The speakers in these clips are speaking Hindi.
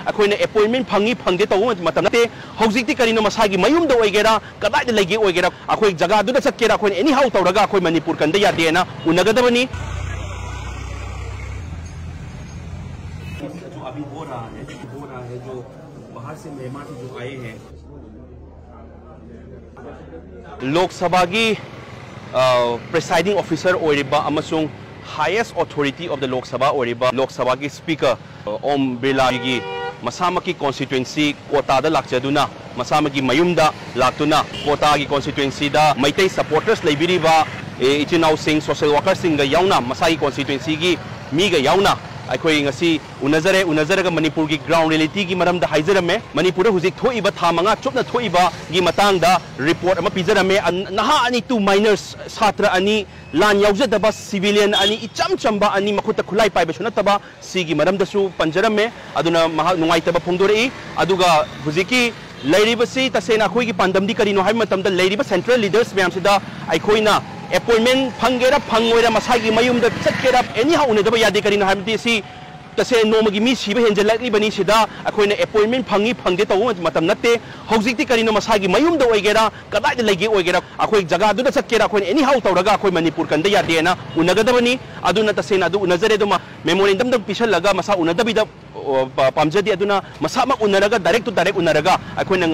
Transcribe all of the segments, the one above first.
अखोइना अपॉइंटमेंट फंगी फंगे तौ मतम नते हौजिकति करिनो मसागी मयुमदा ओइगेरा कदाइदा लेगे ओइगेरा अखोइ जगह दुदा चक्केरा अखोइ एनी हाउ तौरगा अखोइ मणिपुर कंदा यादेना उनगदबनी जो अभी हो रहा है जो बाहर से मेहमान जो आए हैं लोकसभा की प्रिसाइडिंग ऑफिसर ओरिबा अमसुंग highest authority of the Lok Sabha की स्पीकर ओम बिरला की मसाम की कॉन्स्टिट्यूएंसी कोटा लाचदुना मसाम की मयुमदा लाक्तुना कोटा की कॉन्स्टिट्यूएंसी मैतई सपोर्टर्स लेबिरिबा इचिनाउ सिंह सोशल वर्कर सिंह याउना मसा की कॉन्स्टिट्यूएंसी की मीगा याउना अखोई ngasi unazaraga manipur gi ground reality gi maramda haizarame manipur da hujik thoiba tha manga chopna thoiba gi matangda report ama pizarame naha ani two minors satra ani lan yaujadaba civilian ani icham chamba ani makhuta khulai paiba sunataba sigi maramda su panjarame aduna nungaitaba phongdorei aduga hujiki lairibasi tasena khoi gi pandamdi karino hai matamda lairiba central leaders myam sida aikoina appointment फंगेरा फंगोरा मसागी मयुम द चटकेरा एनी हाउ उनेदबा यादे करिनो हाबति सी तसे नोमगी मी सिबे हेंजलकली बनी सिदा अखोइना अपॉइंटमेंट फंगी फंगे तौ मतम नते हौजिकति करिनो मसागी मयुम द ओइगेरा कदाइदा लेगे ओइगेरा अखोइ जगह दुदा चटकेरा अखोइ एनी हाउ तौरगा अखोइ मणिपुर कंदा यादेना उनगदबनी अदुना तसेना अदु उनजरे दुमा मेमोरेंडम द पिसलगा मसा उनदबिदा पामजदी अदुना मसामा उनरगा डायरेक्ट टू डायरेक्ट उनरगा अखोइना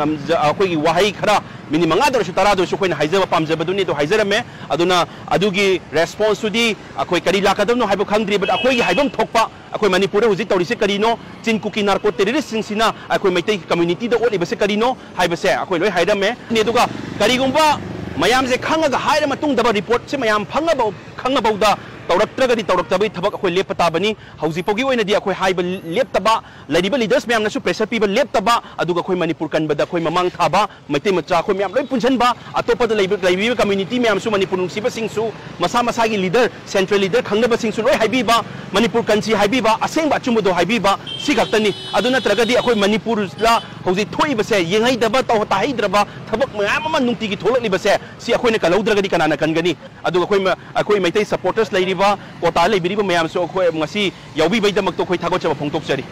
अखोइ वाहई खरा मिनी मंगा दरसु तरा दरसु अखोइना हाइजबा पामजबदुनी तो हाइजरमे अदुना अदुगी रेस्पॉन्स सुदी अखोइ करी लाकदबनो हाइबो खंगद्रि बट अखोइ हाइबम थोकपा अखोइ मणिपुर हुजि तौरिसे करिनो चिनकुकी नार्को टेररिस्ट सिंसिना अखोइ मैतै कम्युनिटी द ओलिबसे करिनो हाइबसे अखोइ लोइ हाइरमे ने दुगा करिगुंबा मयाम से खंगा हाइर मतुंग दबा रिपोर्ट से मयाम फंगबो खंगबौदा तौरक्त्रगदी तौरक्तबई थबक अखोइ लेपताबनी हौजिपोगी ओइनदी अखोइ हाइब लेपतबा लैरिबा लीडर्स मयाम नसु प्रेशर पीबा लेपतबा अदुगा अखोइ मणिपुर कनबदा अखोइ ममांग थाबा मैतै मचा अखोइ मयाम लोइ पुंजनबा अतोपद लैबिबा कम्युनिटी मयाम सु मणिपुर नुसिबा सिंसु मसा मसागी लीडर सेंट्रल लीडर खंगबा सिंसु लोइ हाइबीबा मणिपुर कंसी हाइबीबा असेंबा अचुमबदो हाइबीबा सिगक्तनी अदु नत्रगदी अखोइ मणिपुर ला हौजि थोइबसे येंगैदबा तौ ताहिद्रबा थबक मयाम अमा नुंतिगी थोलकलिबसे सि अखोइना कलौद्रगदी कनाना कनगनी अदु अखोइ मैतै सपोर्टर्स लैरि कोटा लेबिरिबा मयाम सो अखोइ ngasi याउबीबैदमक तो अखोइ थागोचबा फोंदोकचरी।